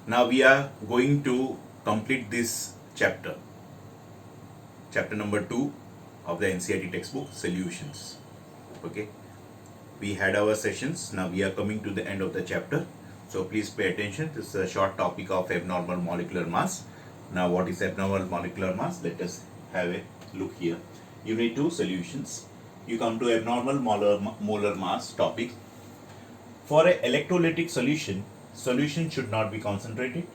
Now we are going to complete this chapter number 2 of the NCERT textbook, solutions. Okay, we had our sessions. Now we are coming to the end of the chapter, so please pay attention. This is a short topic of abnormal molecular mass. Now what is abnormal molecular mass? Let us have a look here. Unit 2, solutions. You come to abnormal molar mass topic. For an electrolytic solution should not be concentrated.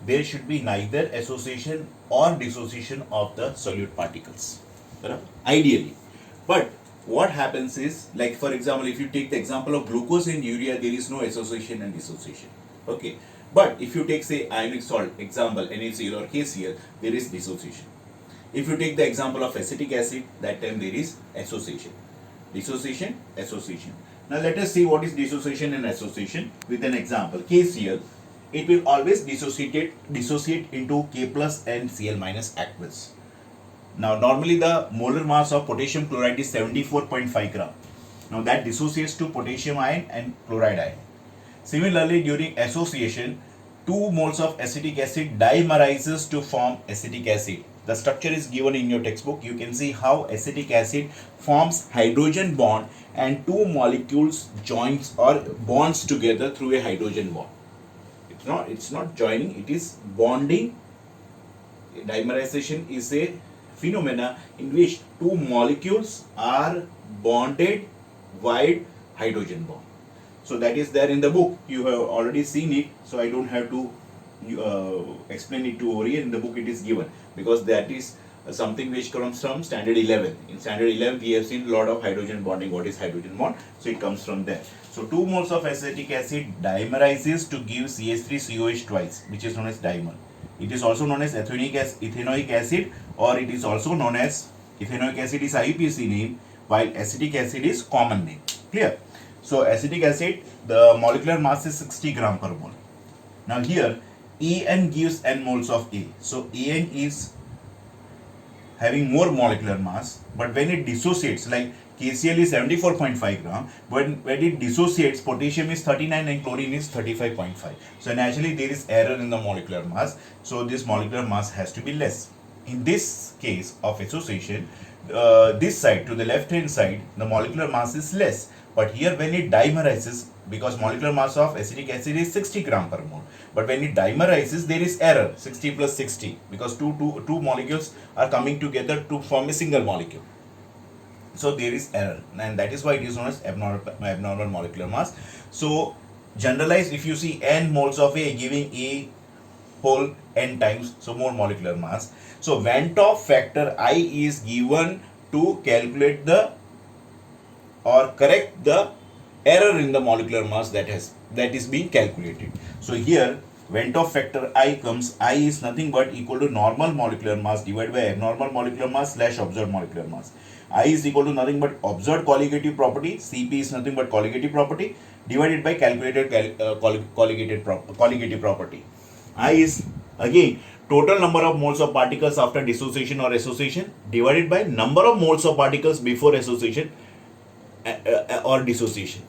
There should be neither association or dissociation of the solute particles, ideally. But what happens is, like for example, if you take the example of glucose and urea, there is no association and dissociation. Okay, but if you take, say, ionic salt, example NaCl or KCl, there is dissociation. If you take the example of acetic acid, that time there is association. Dissociation, association. Now let us see what is dissociation and association with an example. KCl, it will always dissociate into K plus and Cl minus aqueous. Now normally the molar mass of potassium chloride is 74.5 gram. Now that dissociates to potassium ion and chloride ion. Similarly, during association, 2 moles of acetic acid dimerizes to form acetic acid. The structure is given in your textbook. You can see how acetic acid forms hydrogen bond and 2 molecules joins or bonds together through a hydrogen bond. It's not joining, it is bonding. Dimerization is a phenomena in which 2 molecules are bonded wide hydrogen bond. So that is there in the book. You have already seen it, so I don't have to explain it to over here. In the book it is given, because that is something which comes from standard 11. In standard 11 we have seen a lot of hydrogen bonding. What is hydrogen bond? So it comes from there. So 2 moles of acetic acid dimerizes to give CH3COH twice, which is known as dimer. It is also known as ethanoic acid, or it is also known as, ethanoic acid is IUPAC name, while acetic acid is common name. Clear? So acetic acid, the molecular mass is 60 gram per mole. Now here En gives n moles of A. So En is having more molecular mass, but when it dissociates, like KCl is 74.5 gram, when it dissociates, potassium is 39 and chlorine is 35.5. So naturally there is error in the molecular mass, so this molecular mass has to be less. In this case of association, this side, to the left hand side, the molecular mass is less, but here when it dimerizes, because molecular mass of acetic acid is 60 gram per mole, but when it dimerizes, there is error, 60 plus 60, because two molecules are coming together to form a single molecule. So there is error, and that is why it is known as abnormal molecular mass. So generalized, if you see n moles of A giving A whole n times, so more molecular mass. So Van 't Hoff factor I is given to calculate the or correct the error in the molecular mass that is being calculated. So here Van 't Hoff factor I comes, I is nothing but equal to normal molecular mass divided by abnormal molecular mass slash observed molecular mass. I is equal to nothing but observed colligative property, Cp is nothing but colligative property, divided by calculated colligative property. I is again total number of moles of particles after dissociation or association divided by number of moles of particles before association or dissociation.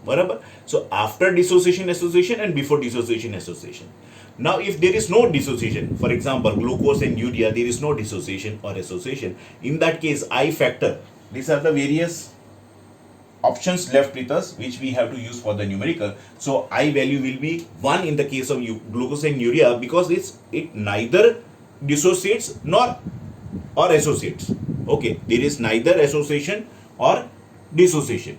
Barabar? So after dissociation, association, and before dissociation, association. Now if there is no dissociation, for example glucose and urea, there is no dissociation or association, in that case I factor, these are the various options left with us which we have to use for the numerical. So I value will be 1 in the case of glucose and urea, because it neither dissociates nor or associates. Okay, there is neither association or dissociation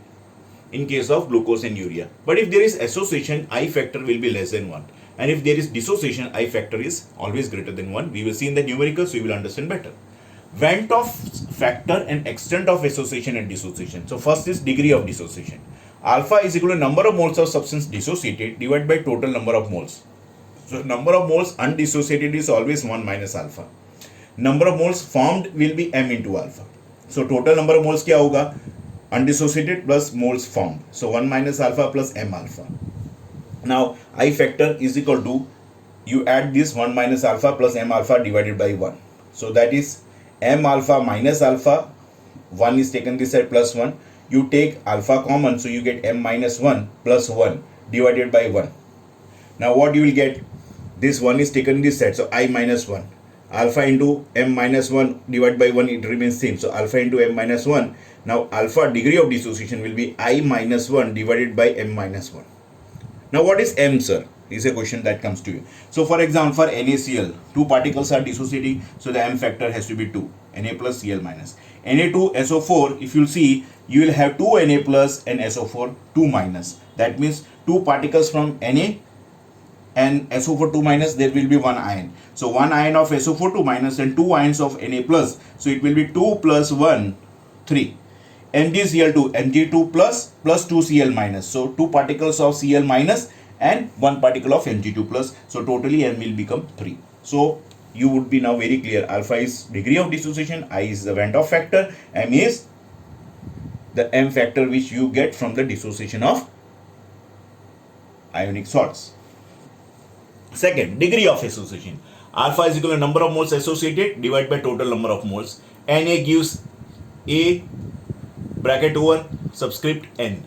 in case of glucose and urea. But if there is association, I factor will be less than 1, and if there is dissociation, I factor is always greater than 1. We will see in the numerical, so you will understand better. Van 't Hoff factor and extent of association and dissociation. So first is degree of dissociation. Alpha is equal to number of moles of substance dissociated divided by total number of moles. So number of moles undissociated is always 1 minus alpha. Number of moles formed will be m into alpha. So total number of moles क्या होगा? Undissociated plus moles formed. So 1 minus alpha plus m alpha. Now I factor is equal to, you add this 1 minus alpha plus m alpha divided by 1. So that is m alpha minus alpha, 1 is taken this side plus 1. You take alpha common, so you get m minus 1 plus 1 divided by 1. Now what you will get? This 1 is taken this side, so I minus 1. Alpha into m minus 1 divided by 1, it remains same. So alpha into m minus 1. Now alpha degree of dissociation will be I minus 1 divided by m minus 1. Now what is m, sir? Is a question that comes to you. So for example, for NaCl, two particles are dissociating, so the m factor has to be 2, Na plus Cl minus. Na2SO4, if you see, you will have 2 Na plus and SO4 2 minus. That means two particles from Na and SO4 2 minus, there will be one ion. So one ion of SO4 2 minus and two ions of Na plus. So it will be 2 plus 1, 3. MgCl2, Mg2 plus 2 Cl minus. So two particles of Cl minus and one particle of Mg2 plus. So totally M will become 3. So you would be now very clear. Alpha is degree of dissociation, I is the Van 't Hoff factor, M is the M factor which you get from the dissociation of ionic salts. Second, degree of association. Alpha is equal to number of moles associated divided by total number of moles. Na gives A bracket over subscript n.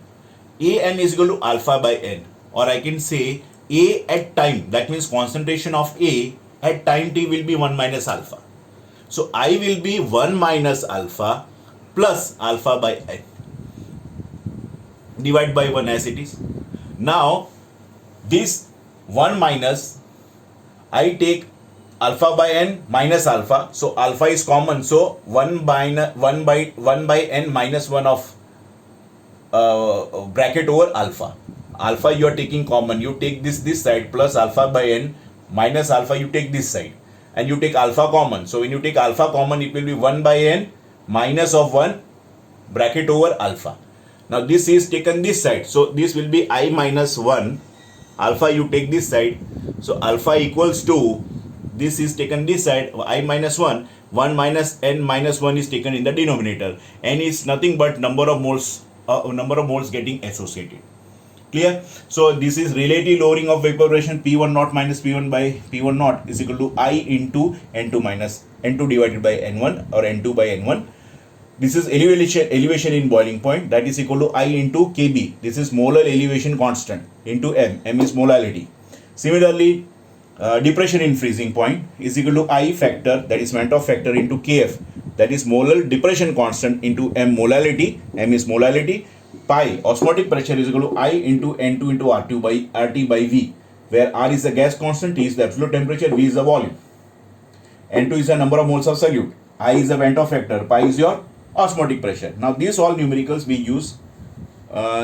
An is equal to alpha by n, or I can say A at time, that means concentration of A at time t will be 1 minus alpha. So I will be 1 minus alpha plus alpha by n. Divide by 1 as it is. Now this 1 minus, I take alpha by n minus alpha, so alpha is common, so 1 by n minus 1 of bracket over alpha. Alpha you are taking common, you take this side, plus alpha by n minus alpha you take this side, and you take alpha common. So when you take alpha common, it will be 1 by n minus of 1 bracket over alpha. Now this is taken this side, so this will be I minus 1. Alpha you take this side, so alpha equals to, this is taken this side, I minus 1, 1 minus n minus 1 is taken in the denominator. N is nothing but number of moles getting associated. Clear? So this is relative lowering of vaporization, P1 naught minus P1 by P1 naught is equal to I into N2 minus N2 divided by N1, or N2 by N1. This is elevation in boiling point, that is equal to I into Kb. This is molar elevation constant into M. M is molality. Similarly, depression in freezing point is equal to I factor, that is Van 't Hoff factor, into Kf, that is molar depression constant, into M molality. M is molality. Pi osmotic pressure is equal to I into N2 into RT by V, where R is the gas constant, T is the absolute temperature, V is the volume. N2 is the number of moles of solute, I is the Van 't Hoff factor, pi is your osmotic pressure. Now these all numericals we use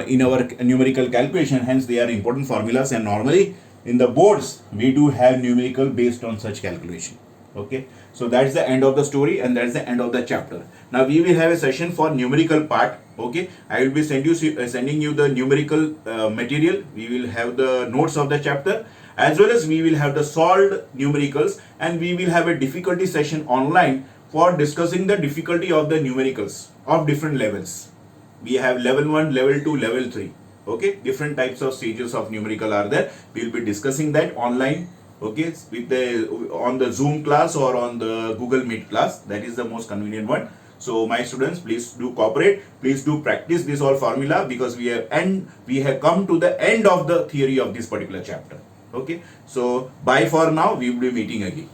in our numerical calculation, hence they are important formulas, and normally in the boards we do have numerical based on such calculation. Okay, so that's the end of the story, and that's the end of the chapter. Now we will have a session for numerical part. Okay, I will be sending you the numerical material. We will have the notes of the chapter, as well as we will have the solved numericals, and we will have a difficulty session online for discussing the difficulty of the numericals of different levels. We have level 1, level 2, level 3. Okay, different types of stages of numerical are there. We will be discussing that online. Okay, with on the Zoom class or on the Google Meet class. That is the most convenient one. So my students, please do cooperate. Please do practice this all formula, because we have come to the end of the theory of this particular chapter. Okay, so bye for now. We will be meeting again.